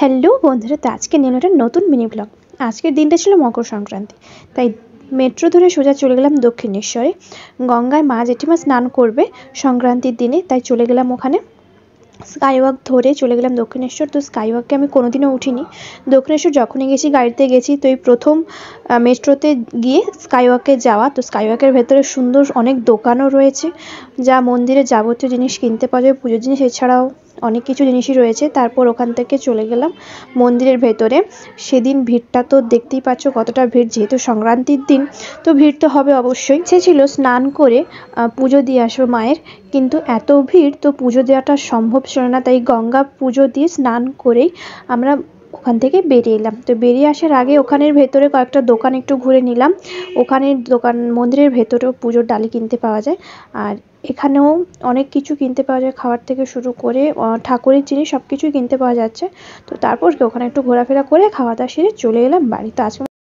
Hello বন্ধুরা, তো আজকে নিলাম একটা নতুন মিনি ব্লগ। আজকের দিনটা ছিল মকর সংক্রান্তি, তাই মেট্রো ধরে সোজা চলে গেলাম দক্ষিণেশ্বরে। গঙ্গায় মা জেঠিমা স্নান করবে সংক্রান্তির দিনে, তাই চলে গেলাম ওখানে। স্কাইওয়াক ধরে চলে গেলাম দক্ষিণেশ্বর। তো স্কাইওয়াকে আমি কোনোদিনও উঠিনি। দক্ষিণেশ্বর যখনই গেছি গাড়িতে গেছি, তো এই প্রথম মেট্রোতে গিয়ে স্কাইওয়াকে যাওয়া। তো স্কাইওয়াকের ভেতরে সুন্দর অনেক দোকানও রয়েছে, যা মন্দিরের যাবতীয় জিনিস কিনতে পাওয়া যায়, পুজোর জিনিস, এছাড়াও অনেক কিছু জিনিসই রয়েছে। তারপর ওখান থেকে চলে গেলাম মন্দিরের ভেতরে। সেদিন ভিড়টা তো দেখতেই পাচ্ছ কতটা ভিড়, যেহেতু সংক্রান্তির দিন তো ভিড় তো হবে অবশ্যই। সে ছিল স্নান করে পুজো দিয়ে আসবো মায়ের, কিন্তু এত ভিড় তো পুজো দেওয়াটা সম্ভব ছিল না, তাই গঙ্গা পুজো দিয়ে স্নান করেই আমরা ওখান থেকে বেরিয়ে এলাম। তো বেরিয়ে আসার আগে ওখানের ভেতরে কয়েকটা দোকান একটু ঘুরে নিলাম। ওখানের দোকান, মন্দিরের ভেতরেও পুজোর ডালি কিনতে পাওয়া যায়, আর এখানেও অনেক কিছু কিনতে পাওয়া যায়, খাবার থেকে শুরু করে ঠাকুরের জিনিস সব কিছুই কিনতে পাওয়া যাচ্ছে। তো তারপর ওখানে একটু ঘোরাফেরা করে খাওয়া দাওয়া সেরে চলে এলাম বাড়ি। তো আজকে